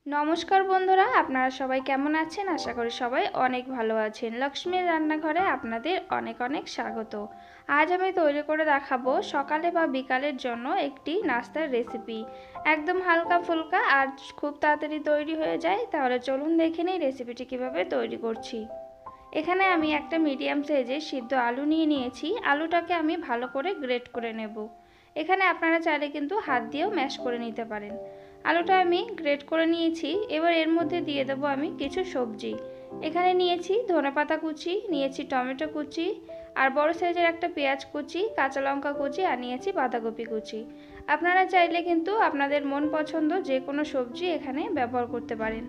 নমস্কার বন্ধুরা, আপনারা সবাই কেমন আছেন? আশা করি সবাই অনেক ভালো আছেন। লক্ষ্মীর রান্নাঘরে আপনাদের অনেক অনেক স্বাগত। আজ আমি তৈরি করে দেখাবো সকালে বা বিকালের জন্য একটি নাস্তার রেসিপি। একদম হালকা ফুলকা আর খুব তাড়াতাড়ি তৈরি হয়ে যায়। তাহলে চলুন দেখে নিই রেসিপিটি কিভাবে তৈরি করছি। এখানে আমি একটা মিডিয়াম সাইজের সিদ্ধ আলু নিয়ে নিয়েছি। আলুটাকে আমি ভালো করে গ্রেট করে নেব। এখানে আপনারা চাইলে কিন্তু হাত দিয়েও ম্যাশ করে নিতে পারেন। আলুটা আমি গ্রেট করে নিয়েছি। এবার এর মধ্যে দিয়ে দেবো আমি কিছু সবজি। এখানে নিয়েছি ধনেপাতা কুচি, নিয়েছি টমেটো কুচি, আর বড় সাইজের একটা পেঁয়াজ কুচি, কাঁচা লঙ্কা কুচি, আর নিয়েছি বাঁধাকপি কুচি। আপনারা চাইলে কিন্তু আপনাদের মন পছন্দ যে কোনো সবজি এখানে ব্যবহার করতে পারেন।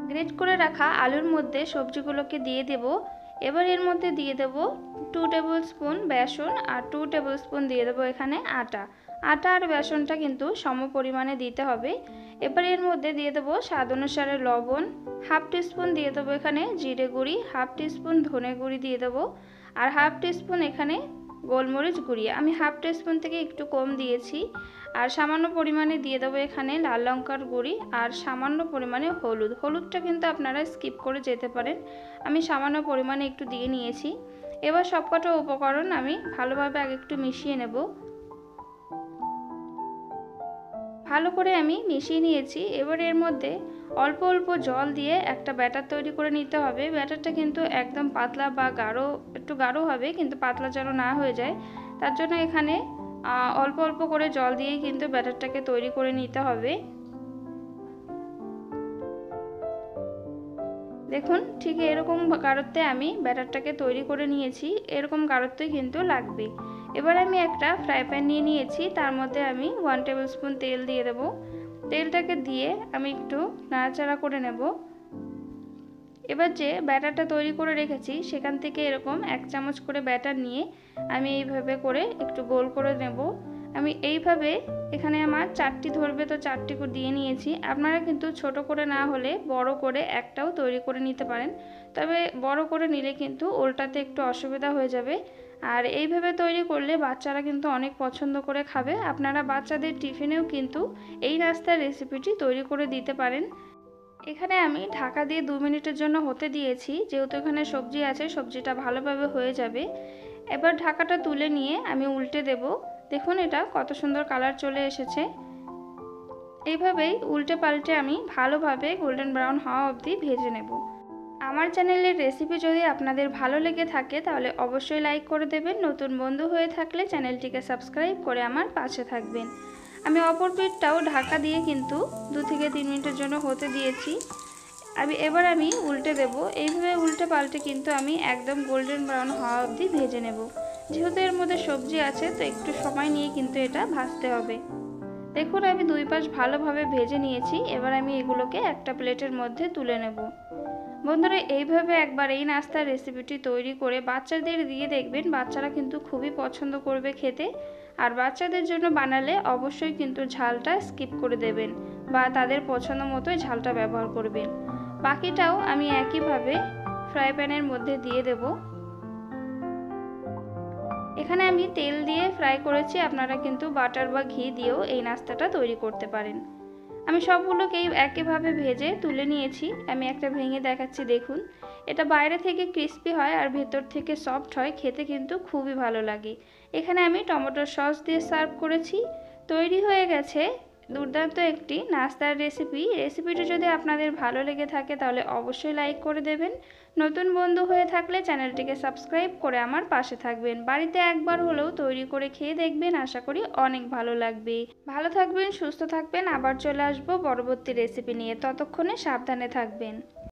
গ্রেট করে রাখা আলুর মধ্যে সবজিগুলোকে দিয়ে দেব। এবার এর মধ্যে দিয়ে দেব 2 টেবিল স্পুন বেসন আর 2 টেবিল স্পুন দিয়ে দেবো এখানে আটা। আটা আর বেসনটা কিন্তু সম পরিমাণে দিতে হবে। এবার এর মধ্যে দিয়ে দেবো স্বাদ অনুসারে লবণ, হাফ টিস্পুন দিয়ে দেবো এখানে জিরে গুঁড়ি, হাফ টিস্পুন ধনে গুঁড়ি দিয়ে দেবো, আর হাফ টিস্পুন এখানে গোলমরিচ গুঁড়ি। আমি হাফ টিস্পুন থেকে একটু কম দিয়েছি। আর সামান্য পরিমাণে দিয়ে দেবো এখানে লাল লঙ্কার গুঁড়ি, আর সামান্য পরিমাণে হলুদটা কিন্তু আপনারা স্কিপ করে যেতে পারেন। আমি সামান্য পরিমাণে একটু দিয়ে নিয়েছি। এবার সবকটা উপকরণ আমি ভালোভাবে আগে একটু মিশিয়ে নেব। ভালো করে আমি মিশিয়ে নিয়েছি। এবার এর মধ্যে অল্প অল্প জল দিয়ে একটা ব্যাটার তৈরি করে নিতে হবে। ব্যাটারটা কিন্তু একদম পাতলা বা গাঢ়, একটু গাঢ় হবে, কিন্তু পাতলা যেন না হয়ে যায়। তার জন্য এখানে অল্প অল্প করে জল দিয়েই কিন্তু ব্যাটারটাকে তৈরি করে নিতে হবে। দেখুন, ঠিক এরকম গাঢ়ত্বে আমি ব্যাটারটাকে তৈরি করে নিয়েছি। এরকম গাঢ়ত্বই কিন্তু লাগবে। এবার আমি একটা ফ্রাই প্যান নিয়ে নিয়েছি। তার মধ্যে আমি 1 টেবিল স্পুন তেল দিয়ে দেব। তেলটাকে দিয়ে আমি একটু নাড়াচাড়া করে নেব। এবার যে ব্যাটারটা তৈরি করে রেখেছি সেখান থেকে এরকম 1 চামচ করে ব্যাটার নিয়ে আমি এইভাবে করে একটু গোল করে নেব। আমি এইভাবে এখানে আমার 4টি ধরবে, তো 4টি করে দিয়ে নিয়েছি। আপনারা কিন্তু ছোট করে না হলে বড় করে একটাও তৈরি করে নিতে পারেন। তবে বড় করে নিলে কিন্তু ওলটাতে একটু অসুবিধা হয়ে যাবে। আর এইভাবে তৈরি করলে বাচ্চারা কিন্তু অনেক পছন্দ করে খাবে। আপনারা বাচ্চাদের টিফিনেও কিন্তু এই নাস্তার রেসিপিটি তৈরি করে দিতে পারেন। এখানে আমি ঢাকা দিয়ে 2 মিনিটের জন্য হতে দিয়েছি। যেহেতু এখানে সবজি আছে, সবজিটা ভালোভাবে হয়ে যাবে। এবার ঢাকাটা তুলে নিয়ে আমি উল্টে দেব। দেখুন এটা কত সুন্দর কালার চলে এসেছে। এইভাবেই উল্টে পাল্টে আমি ভালোভাবে গোল্ডেন ব্রাউন হওয়া অবধি ভেজে নেব। আমার চ্যানেলের রেসিপি যদি আপনাদের ভালো লেগে থাকে তাহলে অবশ্যই লাইক করে দেবেন। নতুন বন্ধু হয়ে থাকলে চ্যানেলটিকে সাবস্ক্রাইব করে আমার পাশে থাকবেন। আমি অপর পিঠটাও ঢাকা দিয়ে কিন্তু 2 থেকে 3 মিনিটের জন্য হতে দিয়েছি। এবার আমি উল্টে দেব। এইভাবে উল্টে পাল্টে কিন্তু আমি একদম গোল্ডেন ব্রাউন হওয়া অবধি ভেজে নেব। যেহেতু এর মধ্যে সবজি আছে, তো একটু সময় নিয়ে কিন্তু এটা ভাজতে হবে। দেখুন আমি 2 পাশ ভালোভাবে ভেজে নিয়েছি। এবার আমি এগুলোকে একটা প্লেটের মধ্যে তুলে নেব। বন্ধুরা, এইভাবে একবার এই নাস্তার রেসিপিটি তৈরি করে বাচ্চাদের দিয়ে দেখবেন, বাচ্চারা কিন্তু খুবই পছন্দ করবে খেতে। আর বাচ্চাদের জন্য বানালে অবশ্যই কিন্তু ঝালটা স্কিপ করে দেবেন বা তাদের পছন্দ মতোই ঝালটা ব্যবহার করবেন। বাকিটাও আমি একইভাবে ফ্রাই প্যানের মধ্যে দিয়ে দেব। এখানে আমি তেল দিয়ে ফ্রাই করেছি। আপনারা কিন্তু বাটার বা ঘি দিয়েও এই নাস্তাটা তৈরি করতে পারেন। আমি সবগুলোকেই একইভাবে ভেজে তুলে নিয়েছি। আমি একটা ভেঙে দেখাচ্ছি। দেখুন, এটা বাইরে থেকে ক্রিস্পি হয় আর ভেতর থেকে সফট হয়। খেতে কিন্তু খুবই ভালো লাগে। এখানে আমি টমেটোর সস দিয়ে সার্ভ করেছি। তৈরি হয়ে গেছে দুর্দান্ত একটি নাস্তার রেসিপিটি যদি আপনাদের ভালো লেগে থাকে তাহলে অবশ্যই লাইক করে দেবেন। নতুন বন্ধু হয়ে থাকলে চ্যানেলটিকে সাবস্ক্রাইব করে আমার পাশে থাকবেন। বাড়িতে একবার হলেও তৈরি করে খেয়ে দেখবেন, আশা করি অনেক ভালো লাগবে। ভালো থাকবেন, সুস্থ থাকবেন। আবার চলে আসবো পরবর্তী রেসিপি নিয়ে। ততক্ষণে সাবধানে থাকবেন।